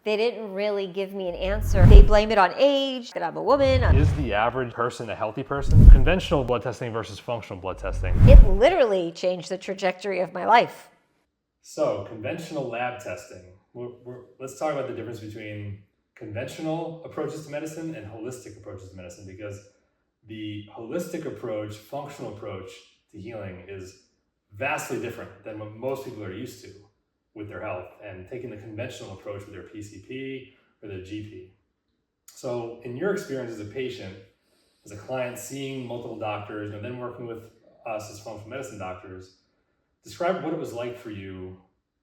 They didn't really give me an answer. They blame it on age, that I'm a woman. Is the average person a healthy person? Conventional blood testing versus functional blood testing. It literally changed the trajectory of my life. So, conventional lab testing. Let's talk about the difference between conventional approaches to medicine and holistic approaches to medicine, because the holistic approach, functional approach to healing is vastly different than what most people are used to with their health and taking the conventional approach with their PCP or their GP. So in your experience as a patient, as a client, seeing multiple doctors and then working with us as functional medicine doctors, describe what it was like for you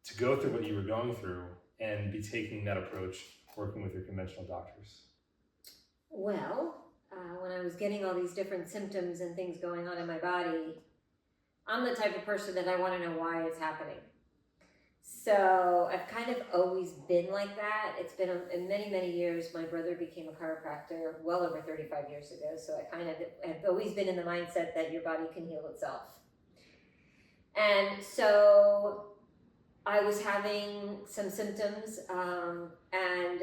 to go through what you were going through and be taking that approach, working with your conventional doctors. Well, when I was getting all these different symptoms and things going on in my body, I'm the type of person that I want to know why it's happening. So I've kind of always been like that. It's been in many, many years. My brother became a chiropractor well over 35 years ago. So I kind of have always been in the mindset that your body can heal itself. And so I was having some symptoms, and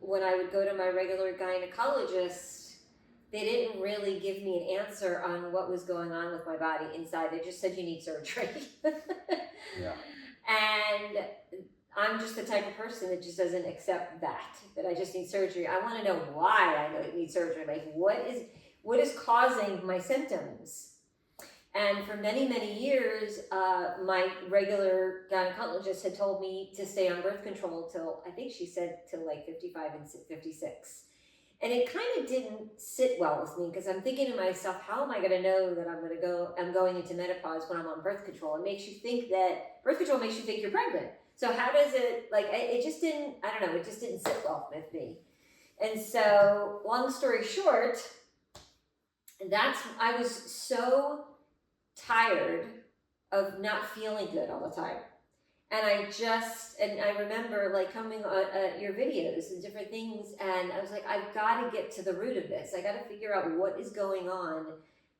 when I would go to my regular gynecologist, they didn't really give me an answer on what was going on with my body inside. They just said, you need surgery. Yeah. And I'm just the type of person that just doesn't accept that I just need surgery. I want to know why I need surgery. Like, what is causing my symptoms? And for many, many years, my regular gynecologist had told me to stay on birth control till, I think she said till like 55 and 56. And it kind of didn't sit well with me, because I'm thinking to myself, how am I going to know that I'm going into menopause when I'm on birth control? It makes you think that birth control makes you think you're pregnant. So how does it, like, it just didn't, I don't know, it just didn't sit well with me. And so long story short, I was so tired of not feeling good all the time. And I remember like coming on your videos and different things, and I was like, I've got to get to the root of this. I got to figure out what is going on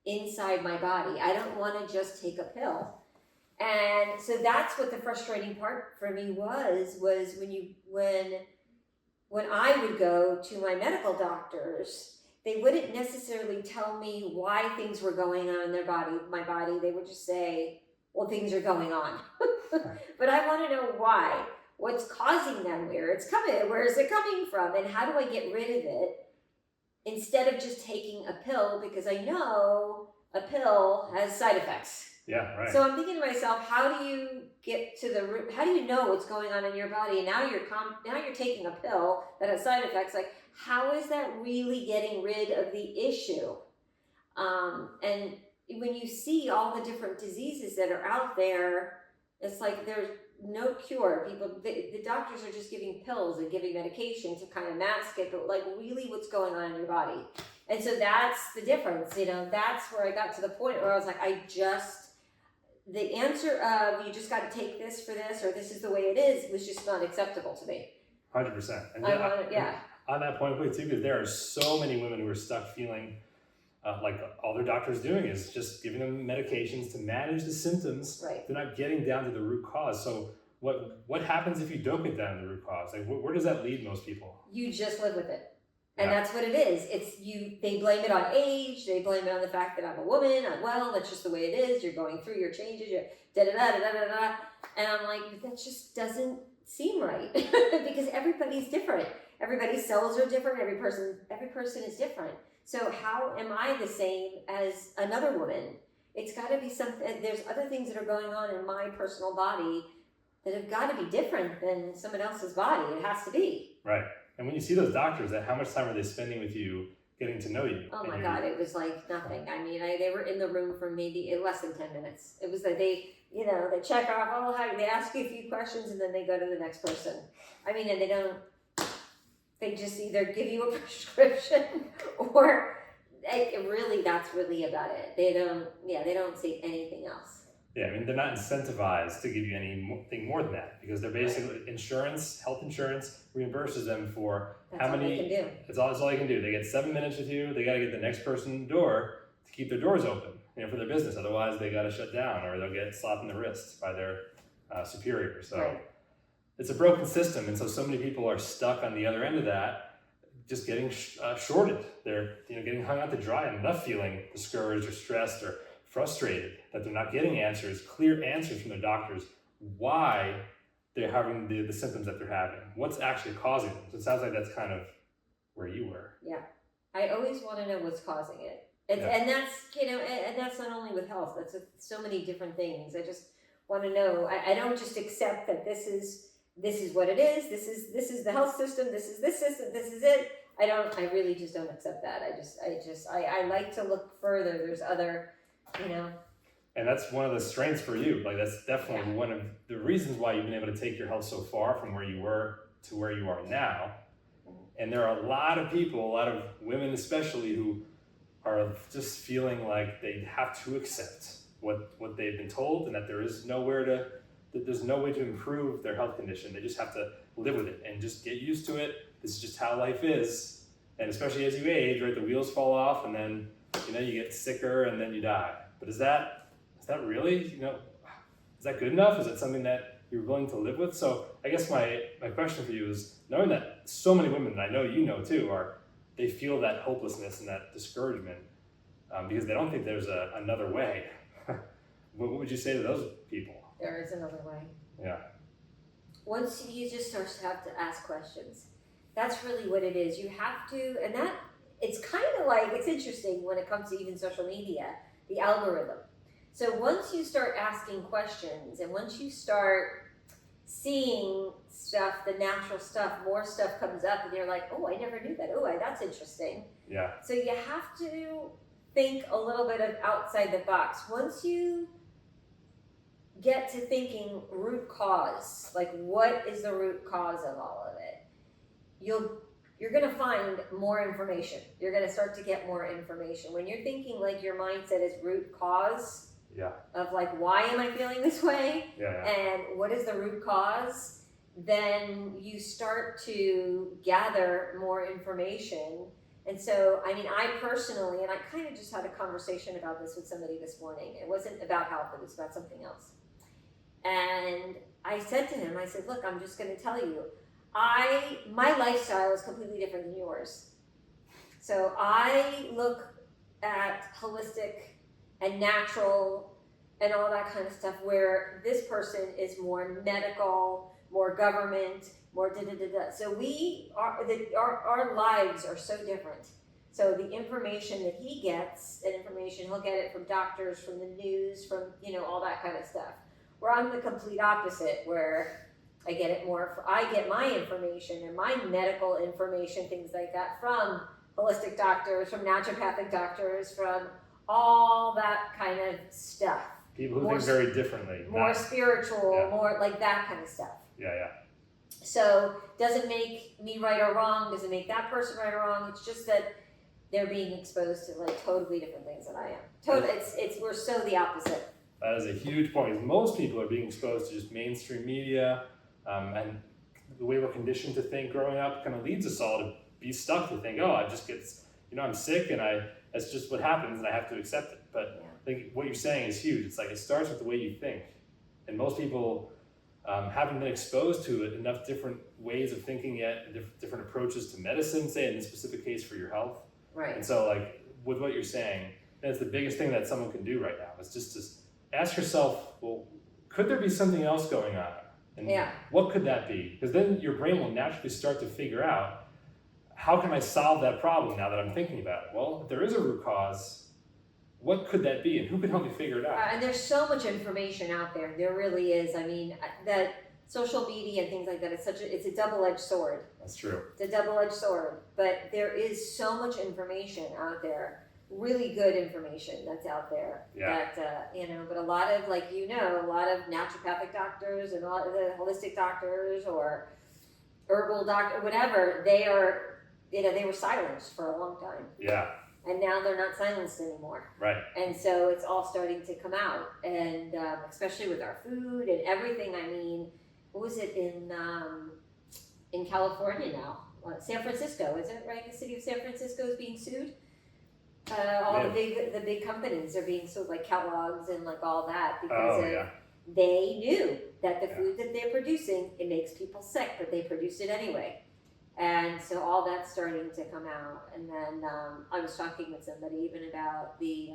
inside my body. I don't want to just take a pill. And so that's what the frustrating part for me was when I would go to my medical doctors, they wouldn't necessarily tell me why things were going on in my body. They would just say, well, things are going on. But I want to know why. What's causing them? Where it's coming? Where is it coming from? And how do I get rid of it instead of just taking a pill? Because I know a pill has side effects. Yeah, right. So I'm thinking to myself, how do you get to the root? How do you know what's going on in your body? And now you're taking a pill that has side effects. Like, how is that really getting rid of the issue? And when you see all the different diseases that are out there, it's like there's no cure. The doctors are just giving pills and giving medication to kind of mask it, but like really what's going on in your body. And so that's the difference, that's where I got to the point where I was like, the answer of you just got to take this for this, or this is the way it is, was just not acceptable to me. 100%. And yeah. On that point, too, because there are so many women who are stuck feeling like all their doctor's doing is just giving them medications to manage the symptoms. Right. They're not getting down to the root cause. So what happens if you don't get down to the root cause? Like, where does that lead most people? You just live with it. And that's what it is. They blame it on age. They blame it on the fact that I'm a woman. That's just the way it is. You're going through your changes. You're da-da-da-da-da-da. And I'm like, that just doesn't seem right. Because everybody's different. Everybody's cells are different. Every person is different. So how am I the same as another woman? It's got to be something. There's other things that are going on in my personal body that have got to be different than someone else's body. It has to be. Right. And when you see those doctors, how much time are they spending with you, getting to know you? Oh my God, it was like nothing. I mean, they were in the room for maybe less than 10 minutes. It was like they check off, they ask you a few questions and then they go to the next person. I mean, and they just either give you a prescription or that's really about it. They don't say anything else. Yeah, I mean, they're not incentivized to give you anything more than that, because they're basically health insurance reimburses them for That's all they can do. That's all they can do. They get 7 minutes with you. They got to get the next person in the door to keep their doors open, for their business. Otherwise, they got to shut down, or they'll get slapped in the wrist by their superior. So, right. it's a broken system, and so many people are stuck on the other end of that, just getting shorted. They're getting hung out to dry and left feeling discouraged or stressed or frustrated that they're not getting clear answers from their doctors why they're having the symptoms that they're having, what's actually causing them. So it sounds like that's kind of where you were. Yeah, I always want to know what's causing it. And that's, and that's not only with health, that's with so many different things. I just want to know. I don't just accept that this is what it is. This is the health system. This is this system. This is it. I really just don't accept that. I like to look further. There's other, And that's one of the strengths for you. Like that's definitely one of the reasons why you've been able to take your health so far from where you were to where you are now. And there are a lot of people, a lot of women especially, who are just feeling like they have to accept what they've been told, and that there's no way to improve their health condition. They just have to live with it and just get used to it. This is just how life is. And especially as you age, right, the wheels fall off, and then you get sicker and then you die. But is that really, is that good enough? Is that something that you're willing to live with? So I guess my question for you is, knowing that so many women, and I know you know too, they feel that hopelessness and that discouragement because they don't think there's another way. What would you say to those people? there is another way. Yeah. Once you just start to have to ask questions, that's really what it is. You have to, and that it's kind of like, it's interesting when it comes to even social media, the algorithm. So once you start asking questions and once you start seeing stuff, the natural stuff, more stuff comes up and you're like, oh, I never knew that. Oh, that's interesting. Yeah. So you have to think a little bit of outside the box. Once you get to thinking root cause, like what is the root cause of all of it, you're going to find more information. You're going to start to get more information. When you're thinking like your mindset is root cause, of like, why am I feeling this way? And what is the root cause? Then you start to gather more information. And so, I mean, I personally, and I kind of just had a conversation about this with somebody this morning. It wasn't about health, it was about something else. And I said to him, I said, look, I'm just going to tell you, my lifestyle is completely different than yours. So I look at holistic and natural and all that kind of stuff, where this person is more medical, more government, more da-da-da-da. So our lives are so different. So the information that he gets, and information, he'll get it from doctors, from the news, from, all that kind of stuff. Where I'm the complete opposite, where I get my information and my medical information, things like that, from holistic doctors, from naturopathic doctors, from all that kind of stuff. People who think very differently. More spiritual, more like that kind of stuff. Yeah. So doesn't make me right or wrong, doesn't make that person right or wrong. It's just that they're being exposed to like totally different things than I am. We're so the opposite. That is a huge point. Most people are being exposed to just mainstream media, and the way we're conditioned to think growing up kind of leads us all to be stuck to think, I just get, I'm sick and that's just what happens and I have to accept it. But I think what you're saying is huge. It's like it starts with the way you think. And most people haven't been exposed to it, enough different ways of thinking yet, different approaches to medicine, say in this specific case for your health. Right. And so like with what you're saying, that's the biggest thing that someone can do right now is just to ask yourself, well, could there be something else going on? And what could that be? Because then your brain will naturally start to figure out, how can I solve that problem now that I'm thinking about it? Well, if there is a root cause, what could that be? And who can help me figure it out? And there's so much information out there. There really is. I mean, that social media and things like that, it's a double-edged sword. That's true. It's a double-edged sword. But there is so much information out there. Really good information that's out there. That, but a lot of, like, a lot of naturopathic doctors and a lot of the holistic doctors or herbal doctor, whatever, they were silenced for a long time. Yeah. And now they're not silenced anymore. Right. And so it's all starting to come out. And especially with our food and everything. I mean, what was it in California now? San Francisco, is it right? The city of San Francisco is being sued. All the big companies are being sued, like Kellogg's and like all that, because they that the food that they're producing, it makes people sick, but they produce it anyway. And so all that's starting to come out. And then I was talking with somebody even about the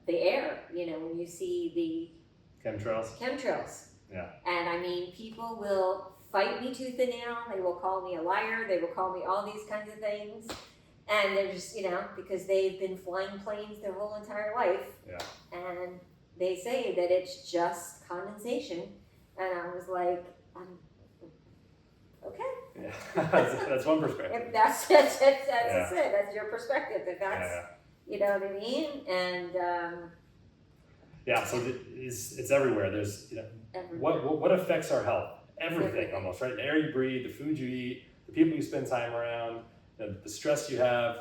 air, when you see the chemtrails. Yeah. And I mean, people will fight me tooth and nail. They will call me a liar. They will call me all these kinds of things. And they're just, because they've been flying planes their whole entire life. Yeah. And they say that it's just condensation. And I was like, okay. Yeah. that's one perspective. If that's it. That's your perspective. If that's, you know what I mean? And so it's everywhere. There's everywhere. what affects our health? Everything almost, right? The air you breathe, the food you eat, the people you spend time around, the stress you have,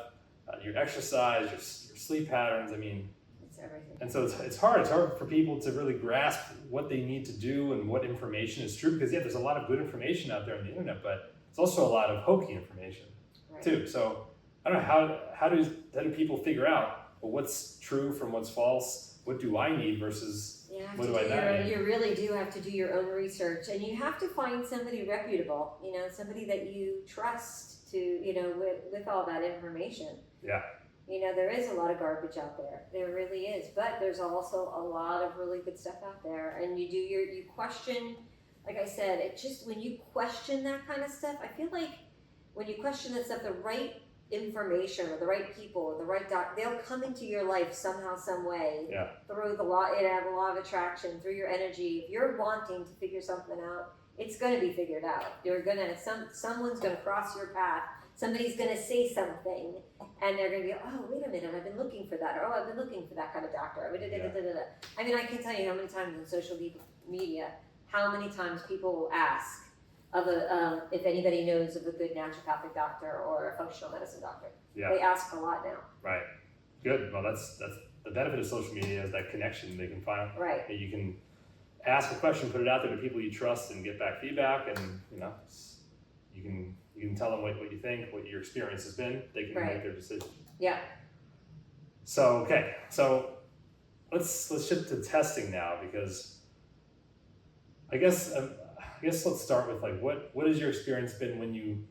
your exercise, your sleep patterns. I mean, it's everything. And so it's hard. It's hard for people to really grasp what they need to do and what information is true, because there's a lot of good information out there on the internet, but it's also a lot of hokey information too. So I don't know, how do people figure out, well, what's true from what's false? What do I need versus what do I not need? You really do have to do your own research, and you have to find somebody reputable, somebody that you trust to, with all that information. Yeah. There is a lot of garbage out there. There really is. But there's also a lot of really good stuff out there. And you question, like I said, it just, when you question that kind of stuff, I feel like when you question that stuff, the right information or the right people or the right they'll come into your life somehow, some way. Yeah. Through the law of attraction, through your energy. If you're wanting to figure something out, it's going to be figured out. Someone's going to cross your path. Somebody's going to say something, and they're going to be, oh, wait a minute, I've been looking for that, or oh, I've been looking for that kind of doctor. I mean, I can't tell you how many times on social media, how many times people will ask if anybody knows of a good naturopathic doctor or a functional medicine doctor. Yeah. They ask a lot now. Right. Good. Well, that's the benefit of social media, is that connection they can find. Right. You can ask a question, put it out there to people you trust, and get back feedback, and you can tell them what you think, what your experience has been. They can make their decision. Yeah. So let's shift to testing now, because I guess let's start with what has your experience been when you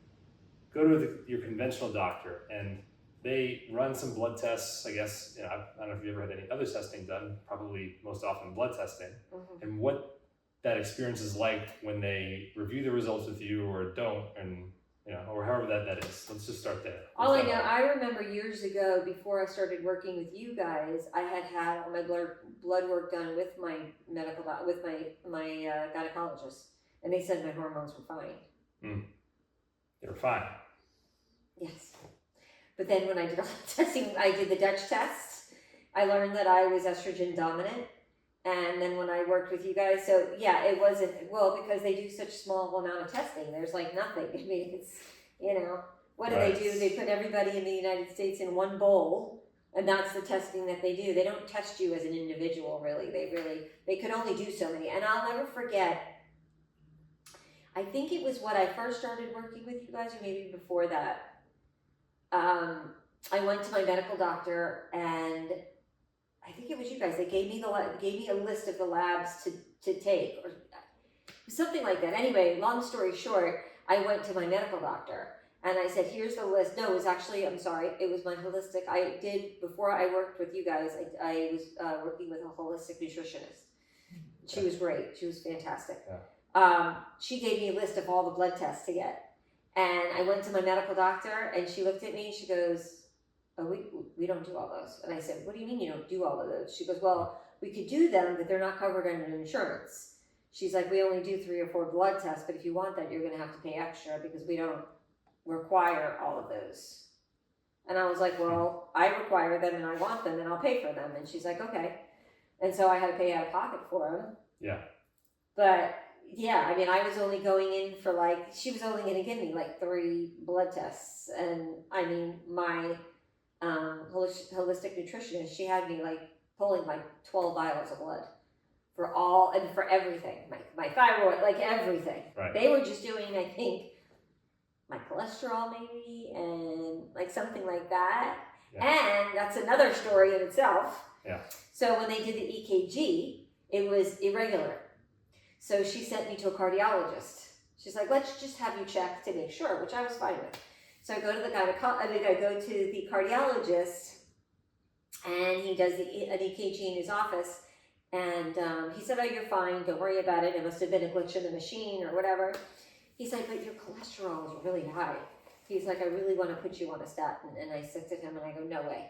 go to your conventional doctor and they run some blood tests. I guess I don't know if you ever had any other testing done. Probably most often blood testing, and what that experience is like when they review the results with you or don't, and or however that is. Let's just start there. All I know, I remember years ago, before I started working with you guys, I had all my blood work done with my medical with my gynecologist, and they said my hormones were fine. They were fine. Yes, but then when I did all the testing, I did the Dutch test. I learned that I was estrogen dominant. And then when I worked with you guys, so yeah, it wasn't, because they do such small amount of testing. There's nothing. I mean, it's, what do they do? They put everybody in the United States in one bowl, and that's the testing that they do. They don't test you as an individual, really. They could only do so many. And I'll never forget, I think it was when I first started working with you guys, or maybe before that, I went to my medical doctor, and I think it was you guys. They gave me a list of the labs to take, or something like that. Anyway, long story short, I went to my medical doctor and I said, "Here's the list." No, it was actually, I'm sorry, it was my holistic. Before I worked with you guys, I was working with a holistic nutritionist. She was great. She was fantastic. Yeah. She gave me a list of all the blood tests to get, and I went to my medical doctor, and she looked at me. She goes, "Oh, we don't do all those." And I said, "What do you mean you don't do all of those?" She goes, "Well, we could do them, but they're not covered under insurance." She's like, "We only do 3 or 4 blood tests, but if you want that, you're going to have to pay extra because we don't require all of those." And I was like, "Well, I require them and I want them and I'll pay for them." And she's like, "Okay." And so I had to pay out of pocket for them. Yeah. But yeah, I mean, I was only going in for she was only going to give me 3 blood tests. And I mean, my holistic nutritionist, she had me pulling 12 vials of blood for all and for everything, my thyroid, everything. Right. They were just doing, I think, my cholesterol maybe, and something like that. Yeah. And that's another story in itself. Yeah. So when they did the EKG, it was irregular. So she sent me to a cardiologist. She's like, let's just have you checked to make sure, which I was fine with. So I go to I go to the cardiologist, and he does an EKG in his office. And he said, oh, you're fine. Don't worry about it. It must have been a glitch in the machine or whatever. He's like, but your cholesterol is really high. He's like, I really want to put you on a statin. And I looked at him and I go, no way.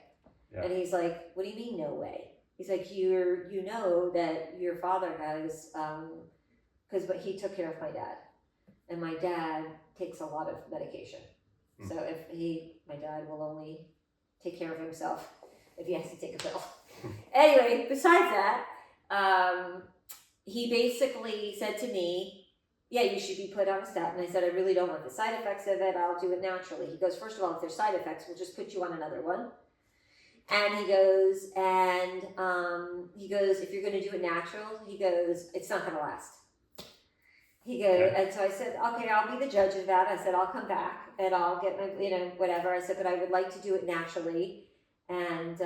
Yeah. And he's like, what do you mean, no way? He's like, you know that your father has, but he took care of my dad. And my dad takes a lot of medication. Mm. So my dad will only take care of himself if he has to take a pill. Anyway, besides that, he basically said to me, yeah, you should be put on a statin. I said, I really don't want the side effects of it. I'll do it naturally. He goes, first of all, if there's side effects, we'll just put you on another one. And he goes, if you're going to do it natural, he goes, it's not going to last. He goes, okay. And so I said, okay, I'll be the judge of that. I said, I'll come back and I'll get my, whatever. I said, but I would like to do it naturally. And,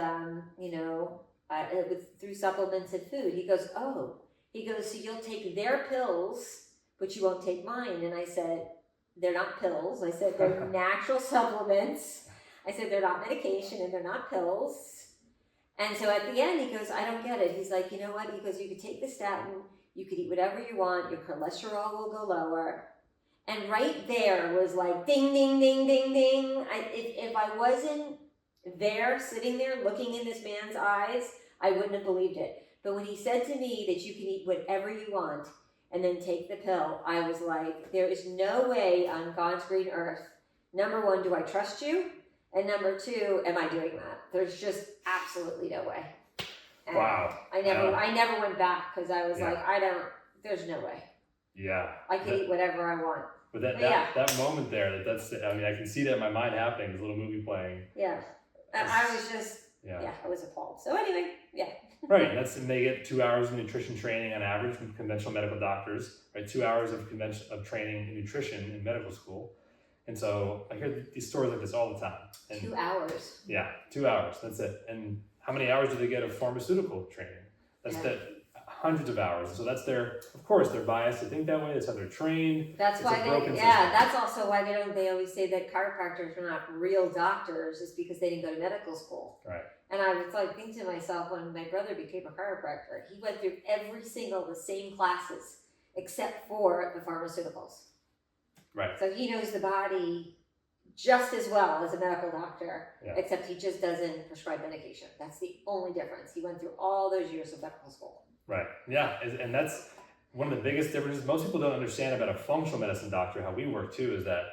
through supplements and food. He goes, oh. He goes, so you'll take their pills, but you won't take mine. And I said, they're not pills. I said, they're natural supplements. I said, they're not medication and they're not pills. And so at the end, he goes, I don't get it. He's like, you know what? He goes, you could take the statin. You could eat whatever you want. Your cholesterol will go lower. And right there was like, ding, ding, ding, ding, ding. If I wasn't there, sitting there, looking in this man's eyes, I wouldn't have believed it. But when he said to me that you can eat whatever you want and then take the pill, I was like, there is no way on God's green earth. Number one, do I trust you? And number two, am I doing that? There's just absolutely no way. And wow. I never went back because I was like, there's no way. Yeah. I can eat whatever I want. But that moment there, I can see that in my mind happening, this little movie playing. Yeah. I was just, I was appalled. So anyway, yeah. Right, and they get 2 hours of nutrition training on average from conventional medical doctors, right? 2 hours of training in nutrition in medical school. And so I hear these stories like this all the time. And 2 hours. Yeah, 2 hours, that's it. And how many hours do they get of pharmaceutical training? That's hundreds of hours. So that's of course, they're biased to think that way. That's how they're trained. That's why that's also why they always say that chiropractors are not real doctors, is because they didn't go to medical school. Right. And I was like thinking to myself, when my brother became a chiropractor, he went through the same classes, except for the pharmaceuticals. Right. So he knows the body just as well as a medical doctor, except he just doesn't prescribe medication. That's the only difference. He went through all those years of medical school. Right. Yeah. And that's one of the biggest differences. Most people don't understand about a functional medicine doctor, how we work too, is that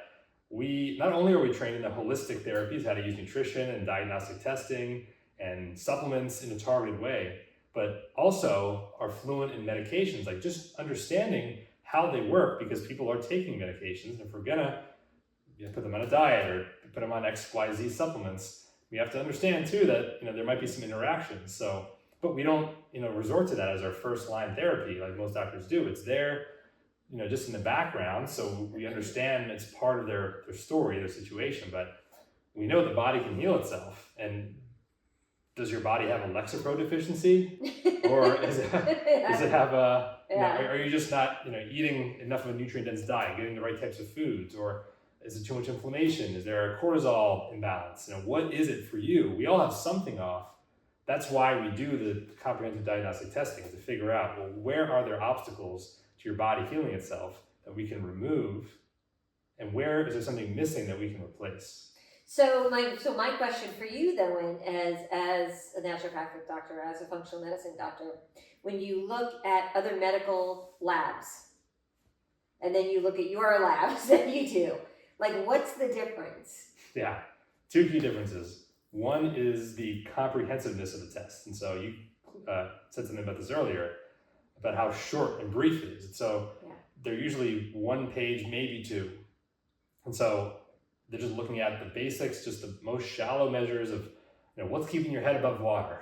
we, not only are we trained in the holistic therapies, how to use nutrition and diagnostic testing and supplements in a targeted way, but also are fluent in medications, like just understanding how they work, because people are taking medications. And if we're gonna put them on a diet or put them on XYZ supplements, we have to understand too that there might be some interactions. So, but we don't resort to that as our first line therapy like most doctors do. It's there, just in the background, so we understand it's part of their story, their situation. But we know the body can heal itself. And does your body have a Lexapro deficiency, or does it have are you just not eating enough of a nutrient dense diet, getting the right types of foods, or is it too much inflammation? Is there a cortisol imbalance? What is it for you? We all have something off. That's why we do the comprehensive diagnostic testing, to figure out, well, where are there obstacles to your body healing itself that we can remove, and where is there something missing that we can replace? So my question for you though, as a naturopathic doctor, as a functional medicine doctor, when you look at other medical labs, and then you look at your labs that you do, like, what's the difference? Yeah, two key differences. One is the comprehensiveness of the test. And so you said something about this earlier, about how short and brief it is. And so they're usually 1 page, maybe 2. And so they're just looking at the basics, just the most shallow measures of, what's keeping your head above water,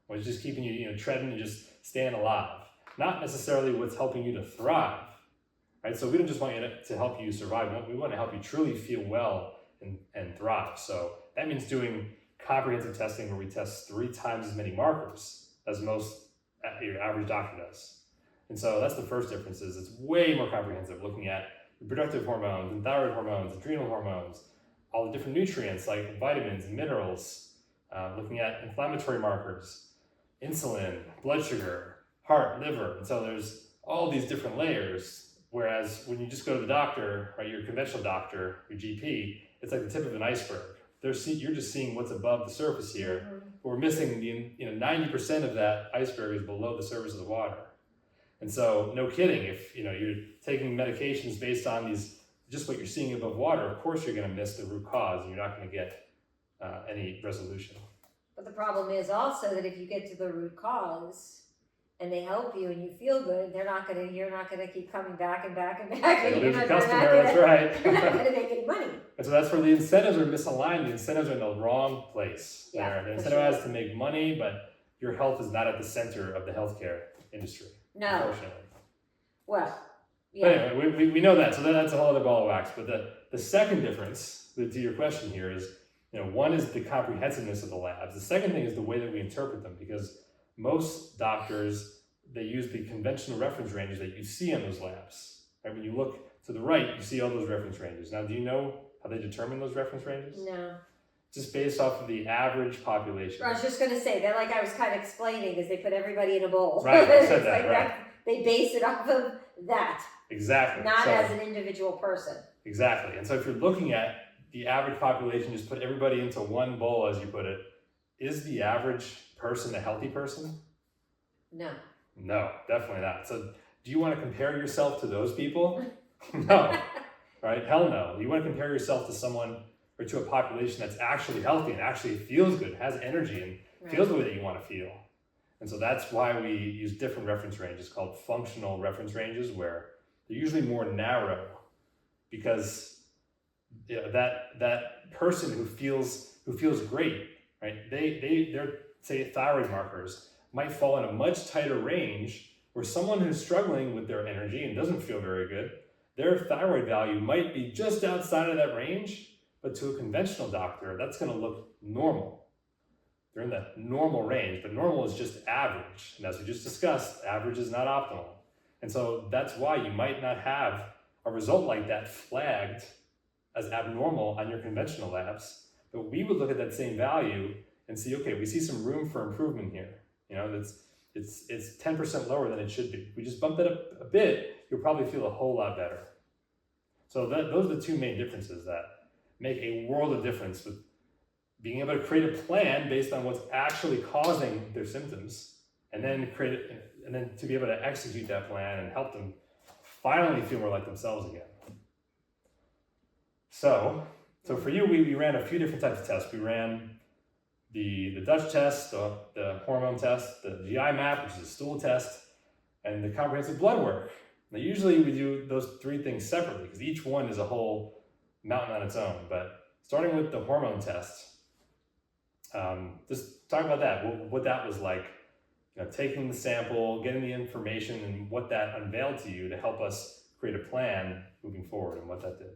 what's just keeping you, treading and just staying alive. Not necessarily what's helping you to thrive, right? So we don't just want you to help you survive. We want to help you truly feel well and thrive. So that means doing comprehensive testing where we test 3 times as many markers as most your average doctor does. And so that's the first difference, is it's way more comprehensive, looking at reproductive hormones and thyroid hormones, adrenal hormones, all the different nutrients like vitamins and minerals, looking at inflammatory markers, insulin, blood sugar, heart, liver. And so there's all these different layers. Whereas when you just go to the doctor, right, your conventional doctor, your GP, it's like the tip of an iceberg. You're just seeing what's above the surface here, but we're missing 90% of that iceberg is below the surface of the water. And so, no kidding, if you're taking medications based on just what you're seeing above water, of course you're going to miss the root cause, and you're not going to get any resolution. But the problem is also that if you get to the root cause and they help you and you feel good, you're not gonna keep coming back and back and back. You'll And lose your customer, that's right. You're not gonna make any money. And so that's where the incentives are misaligned. The incentives are in the wrong place. Yeah, They're for incentivized sure. to make money, but your health is not at the center of the healthcare industry. No. Unfortunately. Well, But yeah. anyway, we know that, so that's a whole other ball of wax. But the second difference to your question here is, one is the comprehensiveness of the labs. The second thing is the way that we interpret them, because most doctors, they use the conventional reference ranges that you see on those labs. Right? When you look to the right, you see all those reference ranges. Now, do you know how they determine those reference ranges? No. Just based off of the average population. I was just gonna say that, like I was kind of explaining, is they put everybody in a bowl. Right, I said It's that, like right. They base it off of that, Exactly. not So- as an individual person. Exactly. And so if you're looking at the average population, just put everybody into one bowl, as you put it, is the average person a healthy person? No. No, definitely not. So do you want to compare yourself to those people? No, right? Hell no. You want to compare yourself to someone or to a population that's actually healthy and actually feels good, has energy, and feels the way that you want to feel. And so that's why we use different reference ranges called functional reference ranges, where they're usually more narrow, because that person who feels great, right? Their say thyroid markers might fall in a much tighter range, where someone who's struggling with their energy and doesn't feel very good, their thyroid value might be just outside of that range, but to a conventional doctor, that's going to look normal. They're in the normal range, but normal is just average. And as we just discussed, average is not optimal. And so that's why you might not have a result like that flagged as abnormal on your conventional labs, but we would look at that same value and see, okay, we see some room for improvement here. It's 10% lower than it should be. If we just bump that up a bit, you'll probably feel a whole lot better. So those are the two main differences that make a world of difference with being able to create a plan based on what's actually causing their symptoms, and then to be able to execute that plan and help them finally feel more like themselves again. So for you, we ran a few different types of tests. We ran the Dutch test, the hormone test, the GI map, which is a stool test, and the comprehensive blood work. Now, usually we do those three things separately, because each one is a whole mountain on its own. But starting with the hormone test, just talk about that, what that was like, taking the sample, getting the information, and what that unveiled to you to help us create a plan moving forward, and what that did.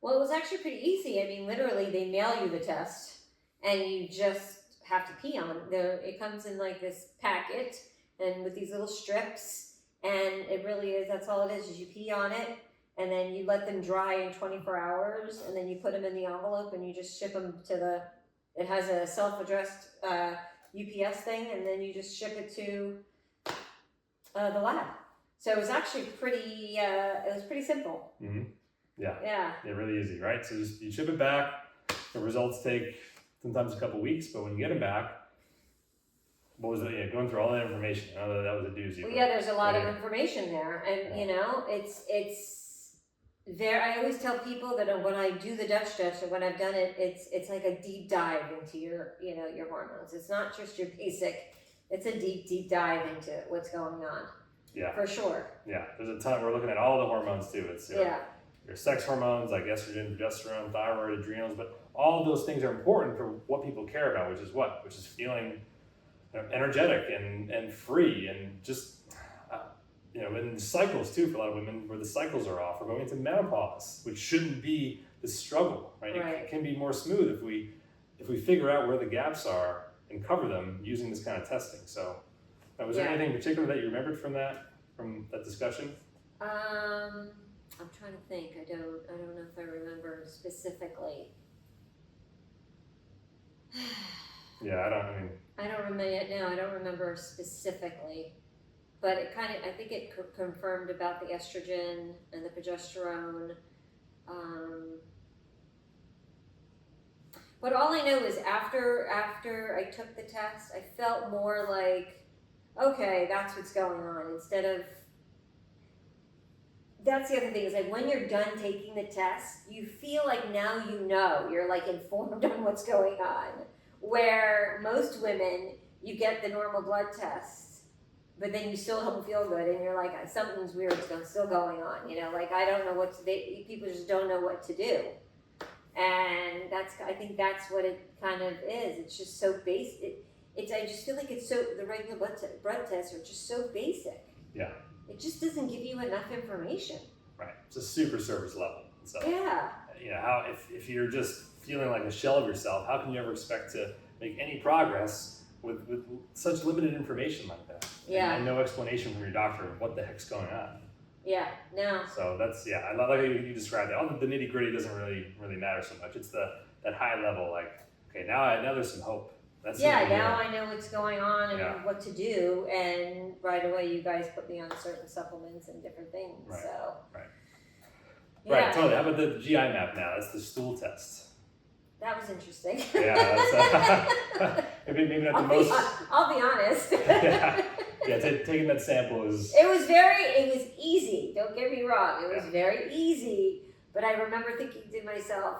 Well, it was actually pretty easy. I mean, literally, they mail you the test, and you just have to pee on it. It comes in like this packet, and with these little strips, and it really is, that's all it is you pee on it, and then you let them dry in 24 hours, and then you put them in the envelope, and you just ship them to it has a self-addressed UPS thing, and then you just ship it to the lab. So it was actually pretty simple. Mm-hmm. Yeah. Really easy, right? So you ship it back. The results take sometimes a couple weeks, but when you get them back, what was it? Yeah, going through all that information. I know that was a doozy. Well, yeah, there's a lot of information there, and it's there. I always tell people that when I do the Dutch test, or when I've done it, it's like a deep dive into your hormones. It's not just your basic. It's a deep dive into what's going on. Yeah. For sure. Yeah, there's a ton. We're looking at all the hormones too. It's your sex hormones like estrogen, progesterone, thyroid, adrenals, but all of those things are important for what people care about, which is feeling energetic and free, and just in cycles too, for a lot of women where the cycles are off, or going into menopause, which shouldn't be the struggle, right? It can be more smooth if we figure out where the gaps are and cover them using this kind of testing. So Was there anything in particular that you remembered from that discussion? I'm trying to think. I don't know if I remember specifically. Yeah, I don't remember it now. I don't remember specifically, but it kind of, I think it confirmed about the estrogen and the progesterone. But all I know is after I took the test, I felt more like, okay, that's what's going on, instead of, that's the other thing, is like when you're done taking the test, you feel like now you're like informed on what's going on. Where most women, you get the normal blood test, but then you still don't feel good, and you're like, something's weird still going on, like I don't know people just don't know what to do. And I think that's what it kind of is. It's just so basic. I just feel like the regular blood tests are just so basic. Yeah. It just doesn't give you enough information. Right. It's a super surface level. So, yeah. How if you're just feeling like a shell of yourself, how can you ever expect to make any progress with such limited information like that? Yeah. And no explanation from your doctor of what the heck's going on. Yeah. No. So that's, I love how you described it. All the nitty gritty doesn't really matter so much. It's that high level, like, okay, now there's some hope. Now I know what's going on and what to do, and right away you guys put me on certain supplements and different things. Right. So. Right. Yeah. Right. Totally. How about the GI map now? That's the stool test. That was interesting. Yeah. That's, maybe not the most. I'll be honest. Taking that sample is. It was easy. Don't get me wrong. It was very easy. But I remember thinking to myself,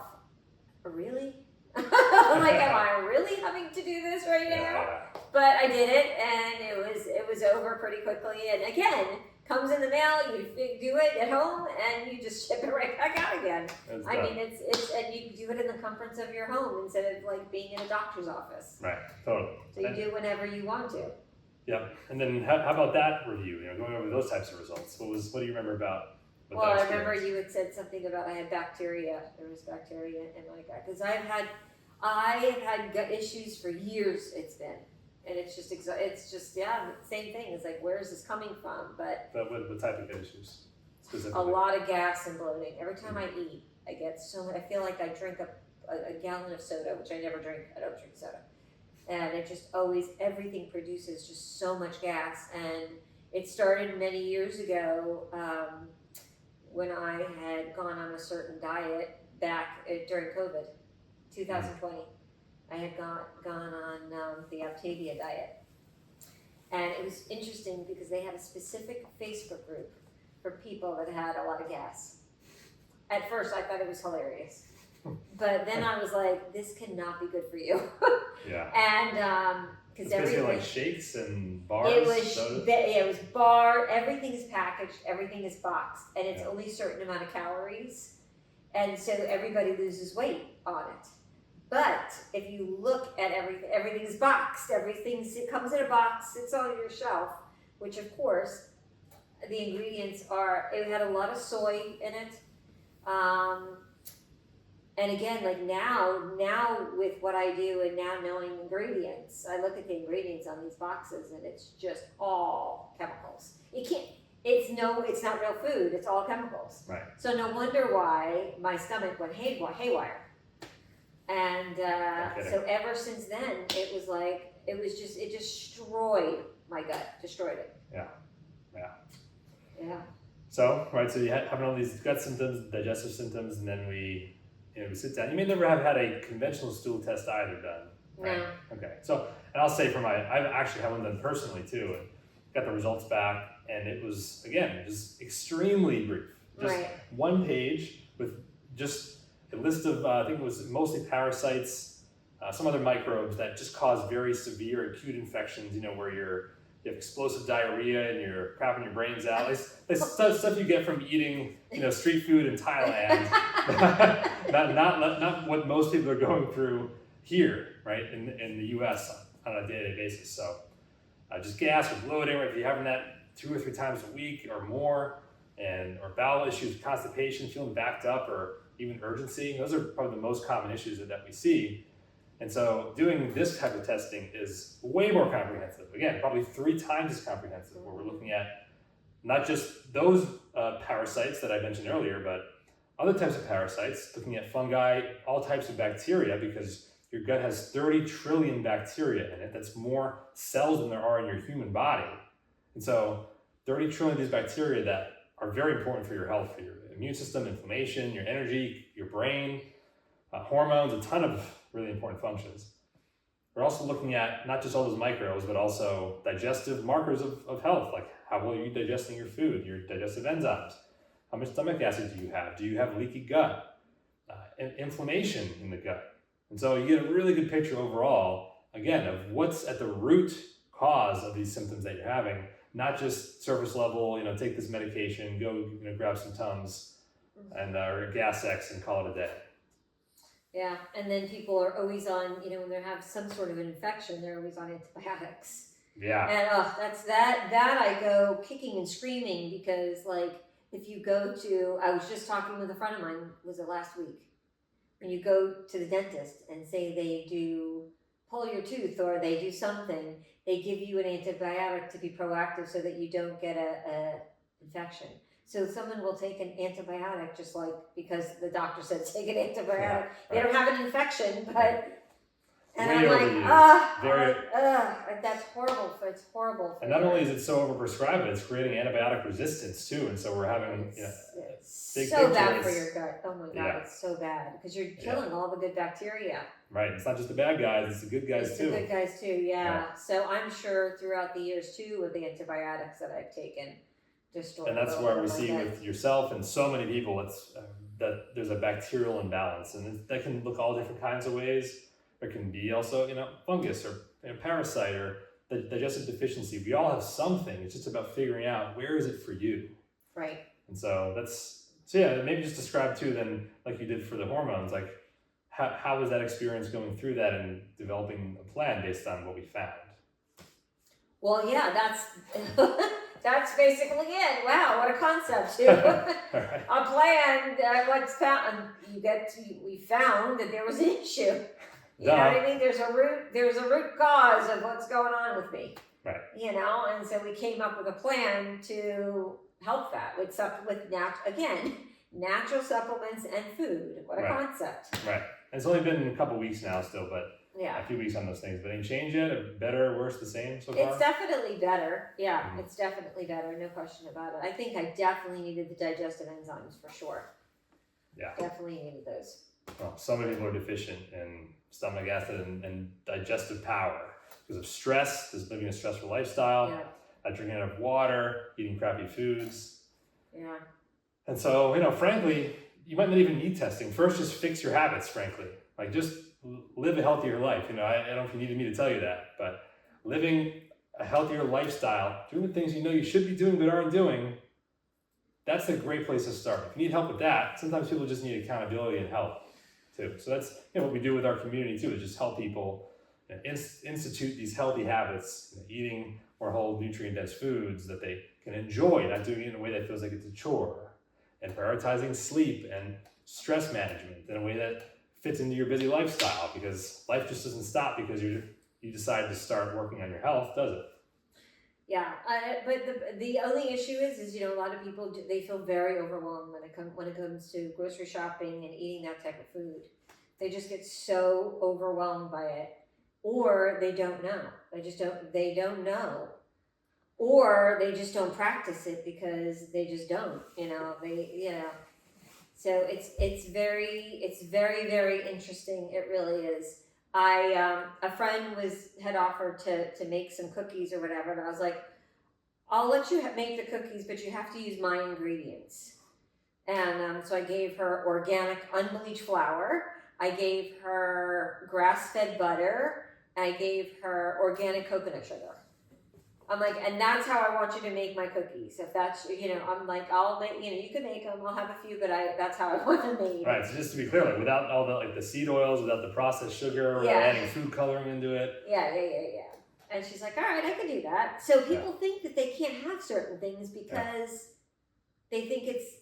really? Like, am I really having to do this right now? Yeah. But I did it, and it was over pretty quickly. And again, comes in the mail. You do it at home, and you just ship it right back out again. It's and you do it in the comforts of your home instead of like being in a doctor's office. Right. Totally. So you do whenever you want to. Yep. And then how about that review? Going over those types of results. What do you remember about? Well, I remember you had said something about I had bacteria. There was bacteria in my gut because I have had gut issues for years. It's been, and it's just same thing. It's like, where is this coming from? But what type of gut issues specifically? A lot of gas and bloating. Every time I eat, I get I feel like I drink a gallon of soda, which I never drink. I don't drink soda, and it just everything produces just so much gas. And it started many years ago. When I had gone on a certain diet back during COVID, 2020, I had gone on the Optavia diet. And it was interesting because they had a specific Facebook group for people that had a lot of gas. At first, I thought it was hilarious. But then I was like, this cannot be good for you. Yeah. And because everything, like shakes and bars. It was bar. Everything is packaged. Everything is boxed, and it's only a certain amount of calories, and so everybody loses weight on it. But if you look at everything is boxed. It comes in a box. It's on your shelf, which of course, the ingredients are. It had a lot of soy in it. And again, like now with what I do and now knowing ingredients, I look at the ingredients on these boxes and it's just all chemicals. It's not real food, it's all chemicals. Right. So no wonder why my stomach went haywire. And so ever since then, it destroyed my gut, destroyed it. Yeah. So, right, so you having all these gut symptoms, digestive symptoms, and then we sit down. You may never have had a conventional stool test either done, right? No. Okay. So, and I'll say I've actually had one done personally too, and got the results back, and it was, again, just extremely brief. Just one page with just a list of, I think it was mostly parasites, some other microbes that just cause very severe acute infections, where you have explosive diarrhea and you're crapping your brains out. It's stuff you get from eating, street food in Thailand. not what most people are going through here, right, in the U.S. on a day-to-day basis. So just gas or bloating, or if you're having that 2 or 3 times a week or more, or bowel issues, constipation, feeling backed up, or even urgency. Those are probably the most common issues that we see. And so doing this type of testing is way more comprehensive. Again, probably 3 times as comprehensive, where we're looking at not just those parasites that I mentioned earlier, but other types of parasites, looking at fungi, all types of bacteria, because your gut has 30 trillion bacteria in it. That's more cells than there are in your human body. And so 30 trillion of these bacteria that are very important for your health, for your immune system, inflammation, your energy, your brain, hormones, a ton of really important functions. We're also looking at not just all those microbes, but also digestive markers of health, like how well are you digesting your food, your digestive enzymes, how much stomach acid do you have leaky gut, inflammation in the gut. And so you get a really good picture overall, again, of what's at the root cause of these symptoms that you're having, not just surface level, take this medication, go grab some Tums and or Gas X and call it a day. Yeah, and then people are always on, when they have some sort of an infection, they're always on antibiotics. Yeah. And that's that I go kicking and screaming, because like if you go to, I was just talking with a friend of mine, was it last week? When you go to the dentist and say they do pull your tooth or they do something, they give you an antibiotic to be proactive so that you don't get a infection. So someone will take an antibiotic just like because the doctor said take an antibiotic. Yeah, right. They don't have an infection, but and way I'm like, very, that's horrible. It's horrible. And not only is it so overprescribed, but it's creating antibiotic resistance too. And so we're having, it's big so bad pictures. for your gut. Oh my God, Yeah. It's so bad because you're killing all the good bacteria. Right. It's not just the bad guys; it's the good guys too. The good guys too. Yeah. So I'm sure throughout the years too, with the antibiotics that I've taken, and that's where we see with yourself and so many people, it's that there's a bacterial imbalance, and that can look all different kinds of ways. There can be also, fungus or parasite or the digestive deficiency. We all have something. It's just about figuring out where is it for you. Right. And so maybe just describe too, then, like you did for the hormones, like how was that experience going through that and developing a plan based on what we found? Well, yeah, that's basically it. Wow, what a concept too. Right. A plan. What's found? We found that there was an issue. You know what I mean? There's a root cause of what's going on with me. Right. And so we came up with a plan to help that with natural supplements and food. What a concept. Right. And it's only been a couple weeks now still, but yeah, a few weeks on those things. But any change yet? Or better, worse, the same so far? It's definitely better. Yeah, It's definitely better. No question about it. I think I definitely needed the digestive enzymes for sure. Yeah. Definitely needed those. Well, so many people are deficient in stomach acid and digestive power because of stress, just living a stressful lifestyle, not drinking enough water, eating crappy foods. Yeah. And so, frankly, you might not even need testing. First, just fix your habits, frankly. Like, just live a healthier life. I don't know if you needed me to tell you that, but living a healthier lifestyle, doing the things you should be doing but aren't doing, that's a great place to start. If you need help with that, sometimes people just need accountability and help too. So that's what we do with our community too, is just help people institute these healthy habits, eating more whole nutrient-dense foods that they can enjoy, not doing it in a way that feels like it's a chore, and prioritizing sleep and stress management in a way that fits into your busy lifestyle, because life just doesn't stop because you decide to start working on your health, does it? Yeah, but the only issue is a lot of people they feel very overwhelmed when it comes to grocery shopping and eating that type of food. They just get so overwhelmed by it, or they don't know. They don't know, or they just don't practice it because they just don't. So it's very, very interesting. It really is. A friend had offered to make some cookies or whatever, and I was like, I'll let you make the cookies, but you have to use my ingredients. And so I gave her organic unbleached flour, I gave her grass-fed butter, I gave her organic coconut sugar. I'm like, and that's how I want you to make my cookies. If that's, I'm like, I'll make, you can make them, I'll have a few, but that's how I want them made. Right, so just to be clear, like without all the seed oils, without the processed sugar, without adding food coloring into it. Yeah. And she's like, all right, I can do that. So people think that they can't have certain things because they think it's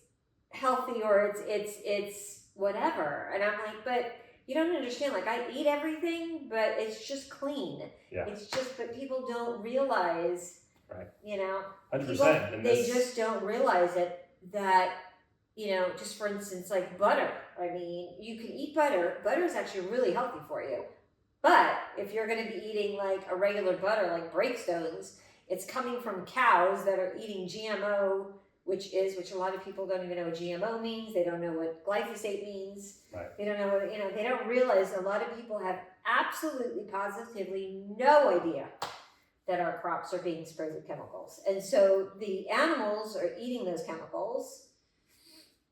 healthy or it's whatever. And I'm like, but you don't understand. Like, I eat everything, but it's just clean. Yeah. It's just, but people don't realize, Right. you know, 100%. And they just don't realize it, that, you know, just for instance, like butter. I mean, you can eat butter. Butter is actually really healthy for you. But if you're going to be eating like a regular butter, like Breakstones, it's coming from cows that are eating GMO, which a lot of people don't even know what GMO means. They don't know what glyphosate means. Right. They don't know what, you know, they don't realize a lot of people have absolutely, positively no idea that our crops are being sprayed with chemicals. And so the animals are eating those chemicals,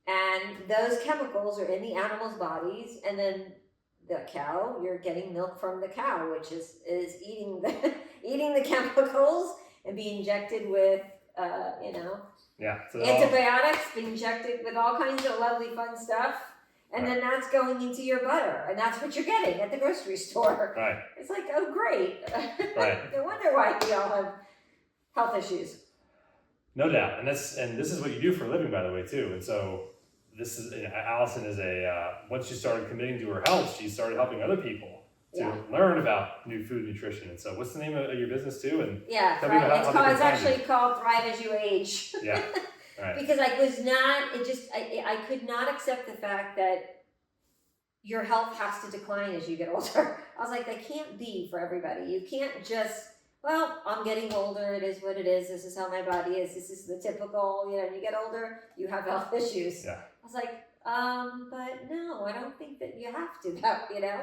and those chemicals are in the animals' bodies, and then the cow, you're getting milk from the cow, which is eating the eating the chemicals and being injected with you know, yeah, so antibiotics, being injected with all kinds of lovely fun stuff, and right. then that's going into your butter, and that's what you're getting at the grocery store. Right. It's like, oh great. Right. No wonder why we all have health issues. No doubt, and this is what you do for a living, by the way, too. And so this is, Allison is once she started committing to her health, she started helping other people to learn about new food nutrition. And so, what's the name of your business too? And yeah, it's actually called Thrive as You Age. Yeah, right. Because I could not accept the fact that your health has to decline as you get older. I was like, that can't be for everybody. You can't just, well, I'm getting older, it is what it is, this is how my body is, this is the typical, you know, you get older, you have health issues. Yeah. I was like, but no, I don't think that you have to, you know?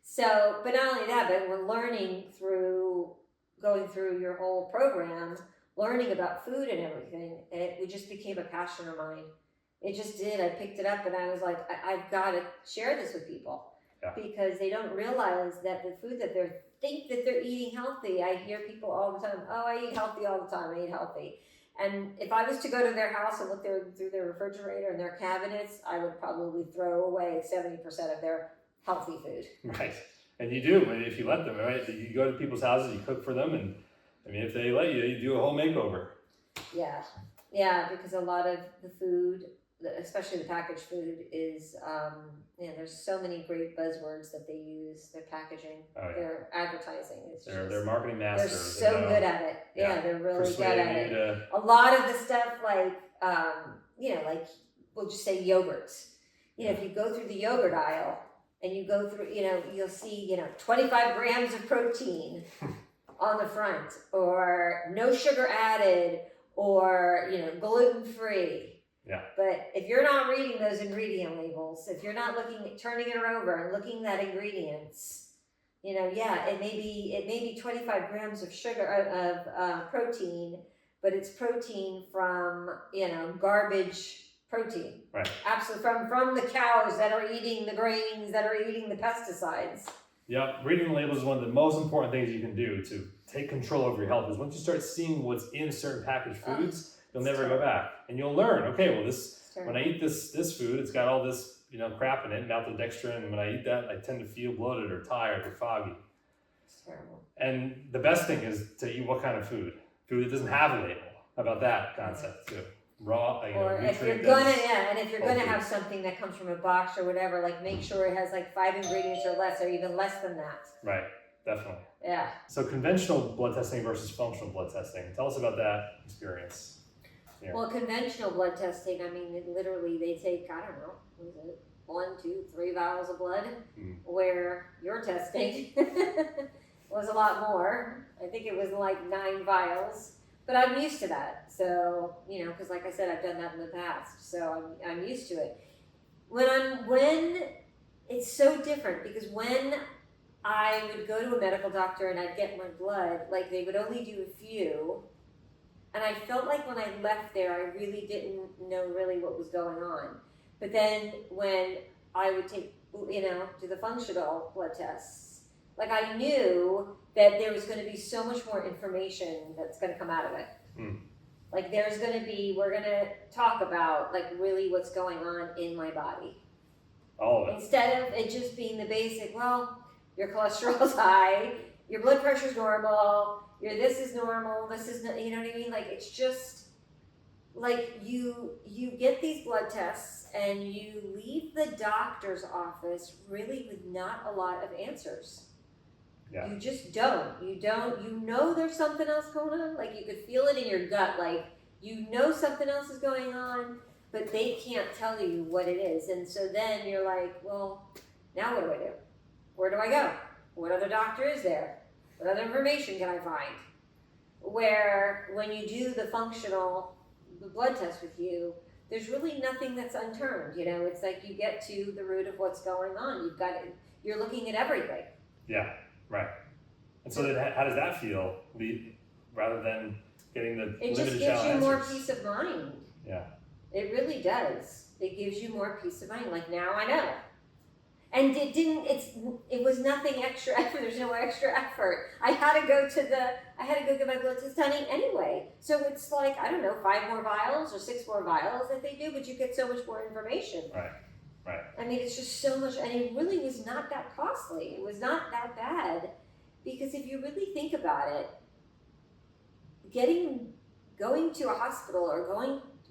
So, but not only that, but we're learning going through your whole program, learning about food and everything, and it just became a passion of mine. It just did. I picked it up and I was like, I've got to share this with people. Yeah. Because they don't realize that the food that they think that they're eating healthy. I hear people all the time, oh, I eat healthy all the time, I eat healthy. And if I was to go to their house and look through their refrigerator and their cabinets, I would probably throw away 70% of their healthy food. Right. And you do, if you let them, right? You go to people's houses, you cook for them, and I mean, if they let you, you do a whole makeover. Yeah. Yeah, because a lot of the food, especially the packaged food, is, there's so many great buzzwords that they use. Their packaging, their advertising. They're marketing masters. They're so good at it. Yeah, they're really good at it. A lot of the stuff, like, like we'll just say yogurts. You know, if you go through the yogurt aisle and you go through, you'll see, 25 grams of protein on the front, or no sugar added, or, gluten-free. Yeah. But if you're not reading those ingredient labels, if you're not turning it over and looking at ingredients, it may be 25 grams of sugar of protein, but it's protein from garbage protein. Right. Absolutely, from the cows that are eating the grains, that are eating the pesticides. Yeah, reading the labels is one of the most important things you can do to take control over your health. Is once you start seeing what's in certain packaged foods. You'll never go back, and you'll learn. Okay, well, when I eat this food, it's got all this crap in it, maltodextrin, and when I eat that, I tend to feel bloated or tired or foggy. It's terrible. And the best thing is to eat what kind of food? Food that doesn't have a label. How about that concept too? Raw, or if you're gonna have something that comes from a box or whatever, like make sure it has like 5 ingredients or less, or even less than that. Right. Definitely. Yeah. So conventional blood testing versus functional blood testing. Tell us about that experience. Yeah. Well, conventional blood testing, I mean, literally they take, I don't know, what is it, 1, 2, 3 vials of blood, where your testing was a lot more. I think it was like 9 vials, but I'm used to that. So, because like I said, I've done that in the past, so I'm used to it. When it's so different, because when I would go to a medical doctor and I'd get my blood, like they would only do a few. And I felt like when I left there, I really didn't know really what was going on. But then when I would take, do the functional blood tests, like I knew that there was going to be so much more information that's going to come out of it. Like we're going to talk about like really what's going on in my body. All of it. Instead of it just being the basic, well, your cholesterol's high, your blood pressure's normal, this is normal, this is, you know what I mean? Like, it's just, like you get these blood tests and you leave the doctor's office really with not a lot of answers. Yeah. You just don't. You know there's something else going on. Like you could feel it in your gut. Like you know something else is going on, but they can't tell you what it is. And so then you're like, well, now what do I do? Where do I go? What other doctor is there? What other information can I find? Where when you do the blood test with you, there's really nothing that's unturned. You know, it's like you get to the root of what's going on. You're looking at everything. Yeah, right. And so then how does that feel rather than getting the It limited just gives you answers? more peace of mind. Yeah. It really does. It gives you more peace of mind. Like now I know. And it was nothing extra effort. There's no extra effort. I had to go get my blood test done anyway. So it's like, I don't know, 5 more vials or 6 more vials that they do, but you get so much more information. Right. I mean, it's just so much, and it really was not that costly. It was not that bad, because if you really think about it, going to a hospital or